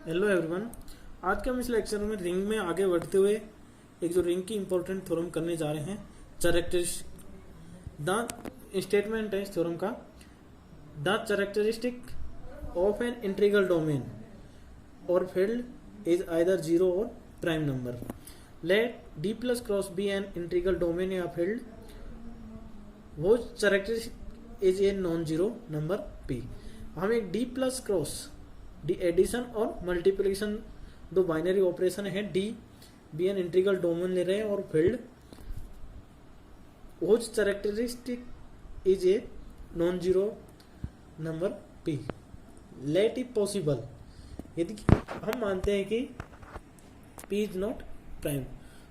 Hello everyone. आज के हम इस लेक्चर में रिंग में आगे बढ़ते हुए एक जो रिंग की इंपॉर्टेंट थ्योरम करने जा रहे हैं, कैरेक्टरिस्टिक द स्टेटमेंट है इस थ्योरम का। The characteristic of an integral domain और फील्ड इज आइदर जीरो और prime number. Let D plus cross be an integral domain या फील्ड वो characteristic is a non zero number P. हम एक D plus cross D addition और multiplication दो binary operation है, D be an integral domain ले रहे हैं और field which characteristic is a non zero number P. Let if possible, यदि हम मानते हैं कि पी इज नॉट प्राइम,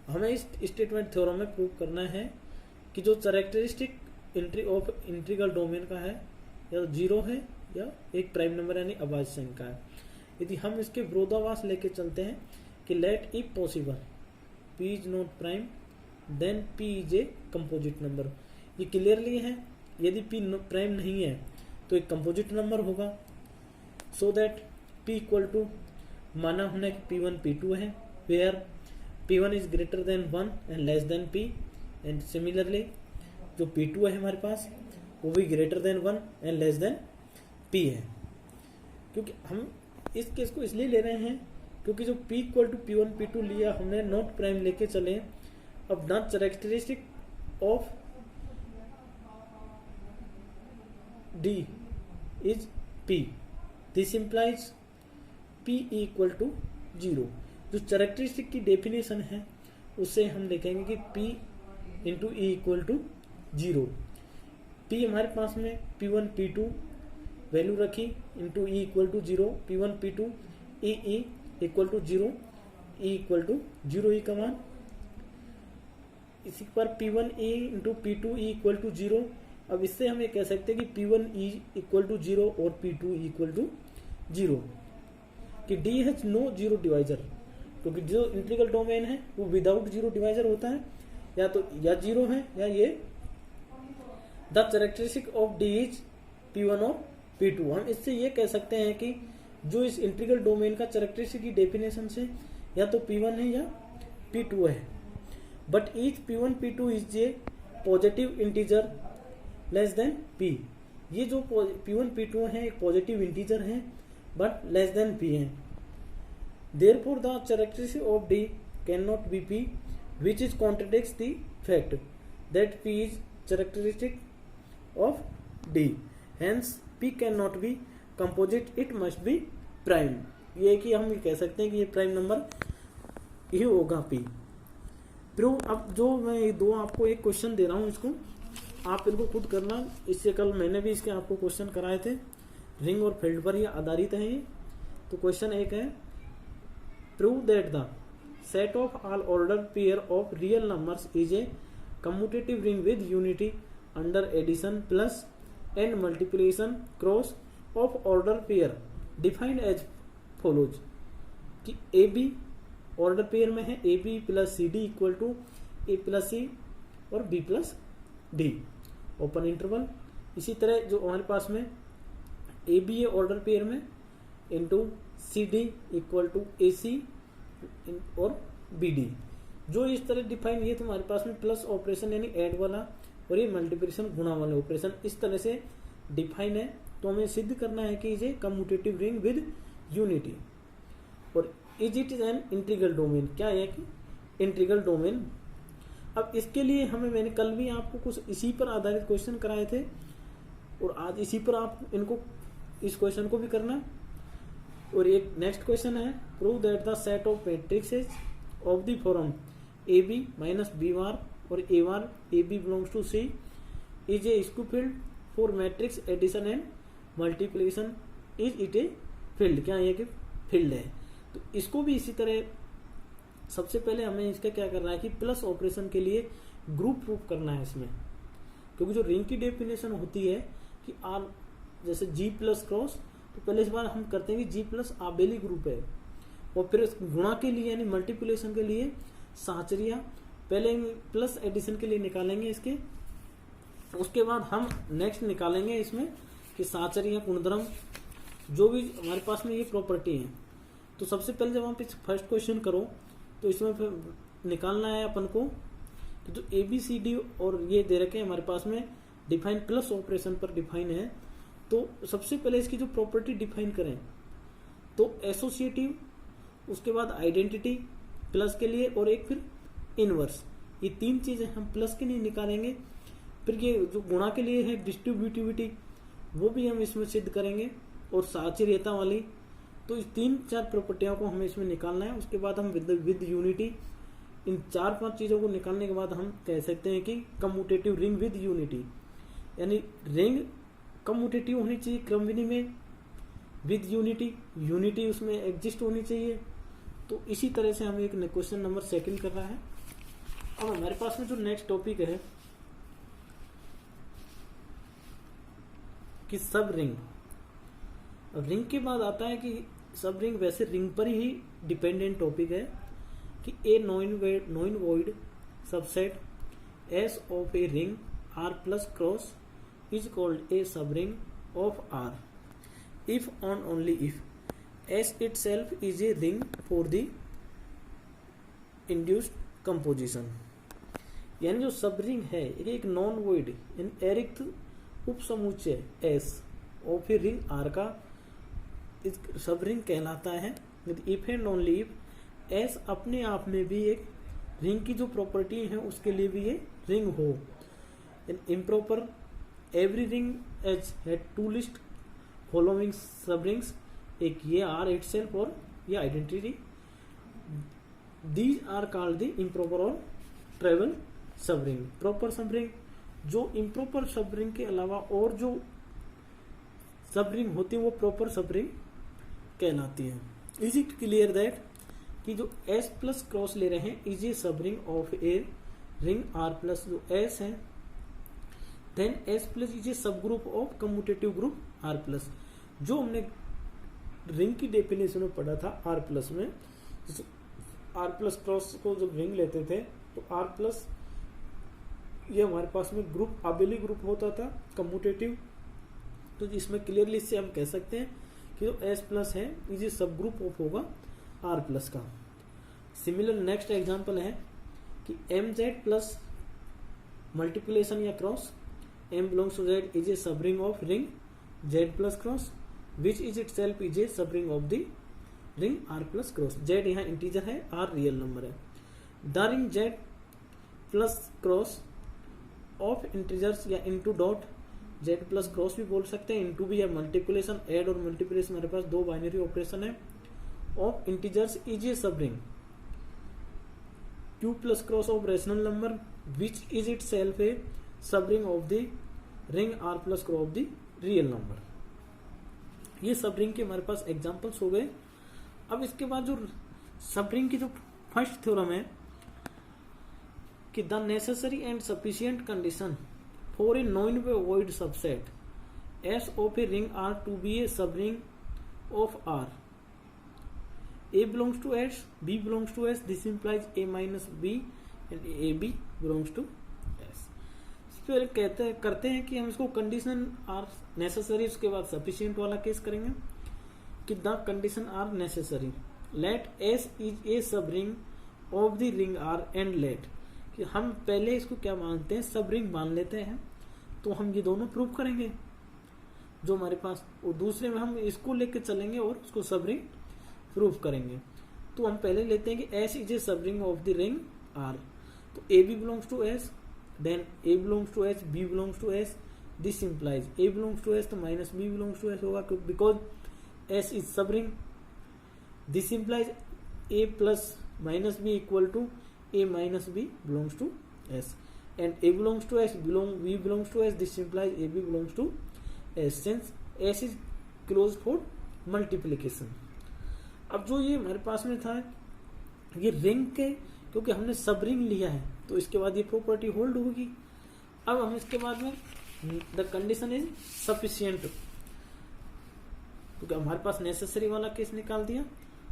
हमें इस स्टेटमेंट थ्योरम में प्रूव करना है कि जो characteristic entry of integral domain का है या जीरो है या एक प्राइम नंबर यानी अभाज्य संख्या है। यदि हम इसके विरोधाभास लेके चलते हैं कि let if possible P is not prime then P is a composite number, ये क्लियरली है। यदि पी प्राइम नहीं है तो एक कंपोजिट नंबर होगा। So that P equal to माना हमने P1 P2 है, where P1 is greater than 1 and less than P, and similarly जो P2 है हमारे पास वो भी greater than 1 and less than P है। क्योंकि हम इस केस को इसलिए ले रहे हैं क्योंकि जो P equal to P1 P2 लिया हमने नॉट प्राइम लेके चले। अब the characteristic of D is P, this implies P equal to zero. जो कैरेक्टरिस्टिक की डेफिनेशन है उससे हम देखेंगे कि P into e equal to zero. P हमारे पास में P1 P2 वैल्यू रखी into e equal to zero, P1 P2 E equal to zero, e equal to zero e का मान। इसी पर P1 e into P2 E equal to zero. अब इससे हम ये कह सकते हैं कि P1 E equal to zero और P2 E equal to zero, कि D has no zero divisor, क्योंकि जो इंटीग्रल डोमेन है वो विदाउट जीरो डिवाइजर होता है, या तो या जीरो है या ये। The characteristic of D is P1 और P2। हम इससे ये कह सकते हैं कि जो इस इंटीग्रल डोमेन का कैरेक्टरिस्टिक की डेफिनेशन से या तो P1 है या P2 है। But each P1 P2 is a positive integer less than P। ये जो P1 P2 है एक पॉजिटिव इंटीजर है बट लेस देन P है। Therefore the characteristic of D can not be P, which is contradicts the fact that P is characteristic of D. Hence P cannot be composite, it must be prime। ये कि हम ये कह सकते हैं कि ये प्राइम नंबर ही होगा P। प्रूव, अब जो मैं ये दो आपको एक क्वेश्चन दे रहा हूँ, इसको आप इनको खुद करना। इससे कल मैंने भी इसके आपको क्वेश्चन कराए थे, रिंग और फील्ड पर ये आधारित है ये। तो क्वेश्चन एक है, prove that the set of all ordered pair of real numbers is a commutative ring with unity under addition plus and multiplication cross of order pair defined as follows। कि AB order pair में है AB plus C D equal to A plus C और B plus D, open interval. इसी तरह जो हमारे पास में AB है ऑर्डर पेयर में into C D equal to A C और बी डी। जो इस तरह डिफाइन, ये तुम्हारे पास में प्लस ऑपरेशन यानी ऐड वाला और ये मल्टीप्लिकेशन गुणा वाले ऑपरेशन इस तरह से डिफाइन है। तो हमें सिद्ध करना है कि ये कम्यूटेटिव रिंग विद यूनिटी और is it is an integral domain. क्या है कि इंटीग्रल डोमेन। अब इसके लिए हमें, मैंने कल भी आपको कुछ इसी पर आधारित क्वेश्चन कराए थे और आज इसी पर आप इनको इस क्वेश्चन को भी करना। और एक नेक्स्ट क्वेश्चन है, prove that the set of matrices of the form A B minus B bar और A bar A B belongs to C is a skew field for matrix addition and multiplication, is it a field. क्या ये कि field है। तो इसको भी इसी तरह सबसे पहले हमें इसका क्या करना है कि प्लस ऑपरेशन के लिए ग्रुप प्रूफ करना है इसमें, क्योंकि जो रिंग की डेफिनेशन होती है कि आर जैसे G प्लस क्रॉस, तो पहले इस बार हम करते हैं कि G प्लस आबेली ग्रुप है, और फिर गुणा के लिए यानी मल्टीप्लिकेशन के लिए साचरिया पहले प्लस एडिशन के लिए निकालेंगे इसके। उसके बाद हम नेक्स्ट निकालेंगे इसमें कि साचरिया गुणधर्म जो भी हमारे पास में ये प्रॉपर्टी है तो सबसे पहले जब आप इस फर्स्ट क्वेश्चन करो तो इसमें फिर निकालना है अपन को कि जो ABCD और ये दे रखे हैं हमारे पास में डिफाइन प्लस ऑपरेशन पर डिफाइन है, तो सबसे पहले इसकी जो प्रॉपर्टी डिफाइन करें तो एसोसिएटिव, उसके बाद आइडेंटिटी प्लस के लिए, और एक फिर इनवर्स, ये तीन चीजें हम प्लस के लिए निकालेंगे। फिर ये जो गुणा के लिए है डिस्ट्रीब्यूटिविटी, वो भी हम इसमें सिद्ध करेंगे, और साचर्यता वाली। तो इस 3-4 प्रॉपर्टियों को हमें इसमें निकालना है। उसके बाद हम विद यूनिटी, इन 4-5 चीजों को निकालने के बाद हम कह सकते हैं कि कम्यूटेटिव रिंग विद यूनिटी, यानी रिंग कम्यूटेटिव होनी चाहिए क्रम विनिमय, विद यूनिटी, यूनिटी उसमें एग्जिस्ट होनी चाहिए। तो इसी तरह से हम एक क्वेश्चन नंबर 2 कर रहा है। अब हमारे पास में जो नेक्स्ट टॉपिक है कि सब रिंग। अब रिंग के बाद आता है कि सब रिंग वैसे रिंग पर ही डिपेंडेंट टॉपिक है कि a non void subset S of a ring R plus cross is called a सब ring of R if on only if S itself is a ring for the induced composition. यानी जो सब ring है ये एक non void एरिक्त उपसमुच्चय S of a ring R का सब रिंग कहलाता है। If and only if S अपने आप में भी एक रिंग की जो प्रॉपर्टी है उसके लिए भी ये रिंग हो। Improper every ring has had to list following subrings, एक ये आर इटसेल्फ और ये identity, these are called the improper और trivial subring. Proper subring, जो इम्प्रॉपर सब रिंग के अलावा और जो सब रिंग होती है वो प्रॉपर सब रिंग कहलाती है। इज इट क्लियर दैट कि जो एस प्लस क्रॉस ले रहे हैं इज ए सब ring of a ring R plus जो एस है, then S plus is a sub group of commutative group R plus. जो हमने रिंग की डेफिनेशन में पढ़ा था आर प्लस में, आर प्लस क्रॉस को जब रिंग लेते थे तो आर प्लस ये हमारे पास में ग्रुप अबेली ग्रुप होता था कम्यूटेटिव। तो इसमें क्लियरली इससे हम कह सकते हैं कि जो एस प्लस है ये सब ग्रुप ऑफ होगा आर प्लस का। सिमिलर नेक्स्ट एग्जांपल है कि एम जेड प्लस मल्टीप्लिकेशन या cross, M belongs to Z is a सब ring of ring Z plus cross which is itself is a सब ring of the ring R plus cross. Z यहाँ integer है, R real number है। The ring Z plus cross of integers या into dot, Z plus cross भी बोल सकते हैं, into भी है मल्टीप्लिकेशन, ऐड और मल्टीप्लिकेशन हमारे पास दो बाइनरी ऑपरेशन है, ऑफ इंटीजर्स इज ए सब ring Q plus cross of rational number which is itself a सब ring of the ring R plus cross of the real number. ये sub ring के हमारे पास examples हो गए। अब इसके बाद जो सब रिंग की जो फर्स्ट थ्योरम है कि the necessary and sufficient condition for a non void subset S of a ring R to be a सब ring of R, A belongs to S, B belongs to S, this implies A minus B and A B belongs to S. फिर करते हैं कि हम इसको condition are necessary, उसके बाद sufficient वाला केस करेंगे कि the condition are necessary let S is a सब ring of the ring R and let, कि हम पहले इसको क्या मानते हैं सब रिंग मान लेते हैं, तो हम ये दोनों प्रूव करेंगे जो हमारे पास, और दूसरे में हम इसको लेके चलेंगे और उसको सब रिंग प्रूव करेंगे। तो हम पहले लेते हैं कि एस इज ए सब ring of the ring R, तो A B belongs to S, then A belongs to S, B belongs to S, this implies A belongs to S तो minus B belongs to S होगा because S is sub ring, this implies A plus minus B equal to a minus b belongs to s and a belongs to s b belongs to s, this implies ab belongs to s since s is closed for multiplication। अब जो ये हमारे पास में था ये ring के, क्योंकि हमने सब रिंग लिया है तो इसके बाद ये प्रॉपर्टी होल्ड होगी। अब हम इसके बाद में द कंडीशन इज सफिशिएंट, क्योंकि हमारे पास नेसेसरी वाला केस निकाल दिया।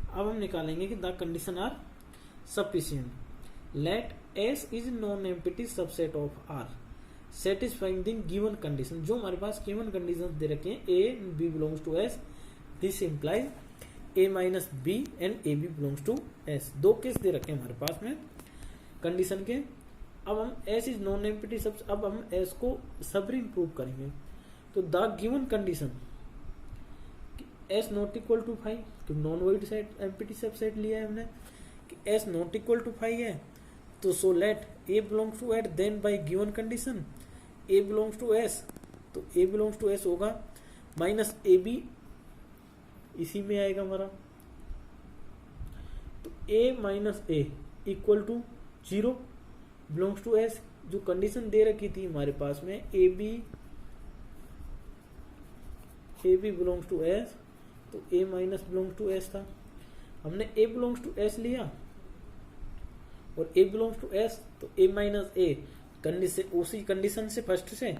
अब हम निकालेंगे कि the condition are sufficient let S is non-empty subset of R satisfying the given condition। जो हमारे पास given conditions दे रखे हैं A B belongs to S, this implies A minus B and A B belongs to S. दो case दे रखे हैं हमारे पास में कंडीशन के। अब हम एस इज नॉन एम्प्टी सब, अब हम एस को सब रिंग प्रूव करेंगे। तो the given condition S not equal to 5, तो non void set empty subset लिया है हमने कि एस नॉट इक्वल टू 5 है, तो so let A belongs to S, then by given condition A belongs to S, तो ए बिलोंग्स टू एस होगा minus A B इसी में आएगा हमारा। तो A minus A equal to 0 belongs to S. जो कंडीशन दे रखी थी हमारे पास में A B belongs to S, तो A minus belongs to S था। हमने ए बिलोंग्स टू एस लिया और ए बिलोंग्स टू एस, तो ए माइनस ए कंडीशन उसी कंडीशन से फर्स्ट से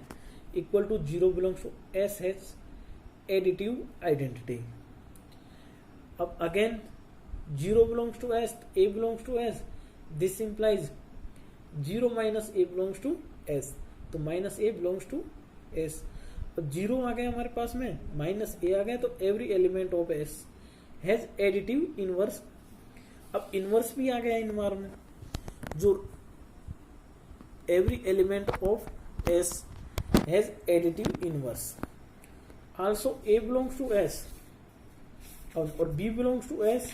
equal to 0 belongs to S has additive identity. अब again 0 belongs to S, A belongs to S, this implies 0 minus A belongs to S, तो minus A belongs to S. अब 0 आ गया हमारे पास में, माइनस ए आ गया, तो every element of S has additive inverse. अब इनवर्स भी आ गया इनवार में, जो every element of S has additive inverse. Also A belongs to S और बी बिलोंग्स टू एस,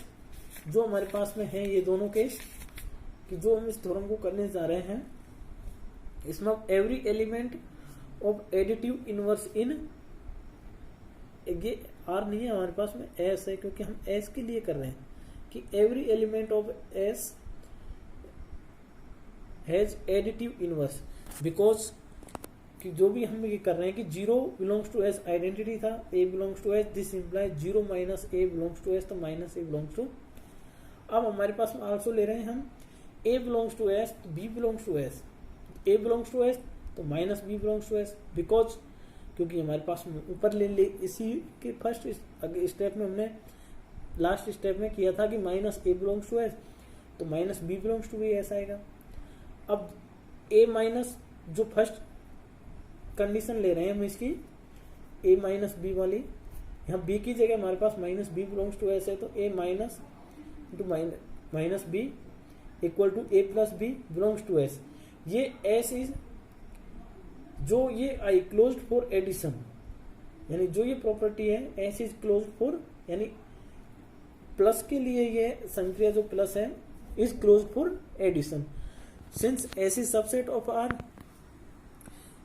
जो हमारे पास में है ये दोनों केस कि जो हम इस थ्योरम को करने जा रहे हैं, इसमें every element of additive inverse इन, ये आर नहीं है हमारे पास में, एस है, क्योंकि हम एस के लिए कर रहे हैं कि every element of S has additive inverse, because कि जो भी हम ये कर रहे हैं कि 0 बिलोंग्स टू एस आइडेंटिटी था, A belongs to S, this implies 0 minus A belongs to S, तो माइनस ए बिलोंग्स टू। अब हमारे पास में आल्सो ले रहे हैं हम ए बिलोंग्स टू एस, तो B belongs to S, A belongs to S, तो minus B belongs to S, because क्योंकि हमारे पास में ऊपर ले इसी के फर्स्ट स्टेप में हमने लास्ट स्टेप में किया था कि minus A belongs to S, तो माइनस बी बिलोंग्स टू भी एस आएगा। अब ए माइनस जो फर्स्ट कंडीशन ले रहे हैं हम इसकी ए माइनस बी वाली, यहाँ बी की जगह हमारे पास minus B belongs to S है, तो A minus into minus B equal to A plus B belongs to S. ये एस इज जो ये आई क्लोज्ड फॉर एडिशन, यानी जो ये प्रॉपर्टी है एस इज क्लोज्ड फॉर, यानी प्लस के लिए ये संक्रिया जो प्लस है is closed for addition. Since S is subset of R,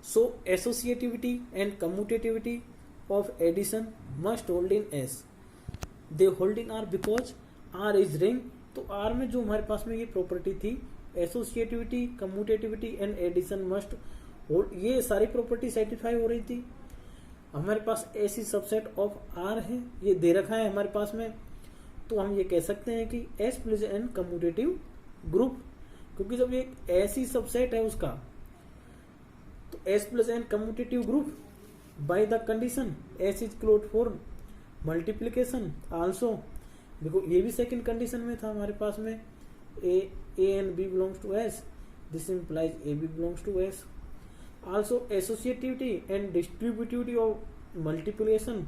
so associativity and commutativity of addition must hold in S. They hold in R because R is ring. तो R में जो हमारे पास में ये प्रॉपर्टी थी associativity, commutativity and addition must hold, ये सारी प्रॉपर्टी सेटिस्फाई हो रही थी। हमारे पास ऐसी सबसेट ऑफ R है, ये दे रखा है हमारे पास में, तो हम ये कह सकते हैं कि S plus an commutative group, क्योंकि जब ये ऐसी सबसेट है उसका, तो S plus an commutative group by the condition S is closed for multiplication also, देखो ये भी सेकंड कंडीशन में था हमारे पास में A and B belongs to S, this implies A B belongs to S। Also associativity and distributivity of multiplication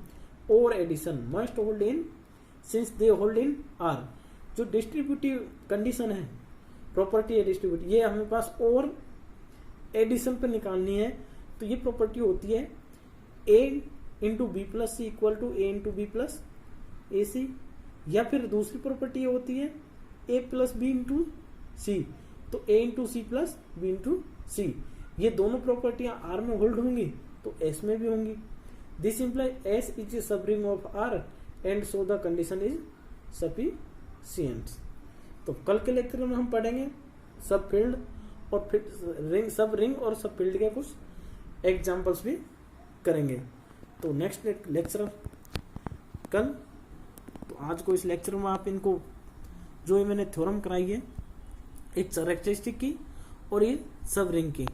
और addition must hold in since they hold in R। जो डिस्ट्रीब्यूटिव कंडीशन है, property है distributive, ये हमारे पास और addition पे निकालनी है, तो ये प्रॉपर्टी होती है a into b plus c equal to a into b plus a c, या फिर दूसरी प्रॉपर्टी होती है a plus b into c, तो a into c plus b into c. ये दोनों प्रॉपर्टियां आर में होल्ड होंगी तो एस में भी होंगी। This implies S is a सब ring of R and so the condition is sufficient. तो कल के लेक्चर में हम पढ़ेंगे सब फील्ड और फिर रिंग, सब रिंग और सब फील्ड के कुछ एग्जाम्पल्स भी करेंगे। तो नेक्स्ट लेक्चर कल, तो आज को इस लेक्चर में आप इनको जो ये मैंने थ्योरम कराई है, एक कैरेक्टरिस्टिक की और ये सब रिंग की,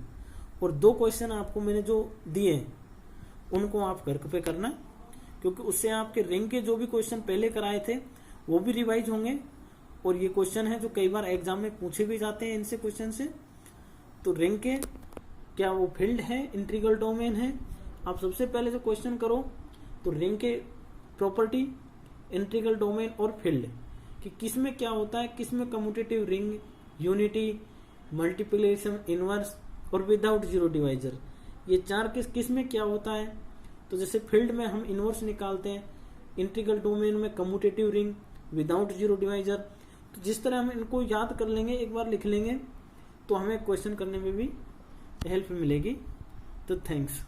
और 2 क्वेश्चन आपको मैंने जो दिए उनको आप घर पे करना, क्योंकि उससे आपके रिंग के जो भी क्वेश्चन पहले कराए थे वो भी रिवाइज होंगे, और ये क्वेश्चन है जो कई बार एग्जाम में पूछे भी जाते हैं इनसे क्वेश्चन से। तो रिंग के क्या वो फील्ड है, इंटीग्रल डोमेन है, आप सबसे पहले जो क्वेश्चन करो तो रिंग के प्रॉपर्टी इंटीग्रल डोमेन और फील्ड, कि किस में क्या होता है, किस में commutative ring, unity, multiplication, inverse और विदाउट जीरो डिवाइजर, ये चार किस में क्या होता है। तो जैसे फील्ड में हम इनवर्स निकालते हैं, इंटीग्रल डोमेन में commutative ring, without zero divisor. तो जिस तरह हम इनको याद कर लेंगे, एक बार लिख लेंगे, तो हमें क्वेश्चन करने में भी हेल्प मिलेगी। तो थैंक्स।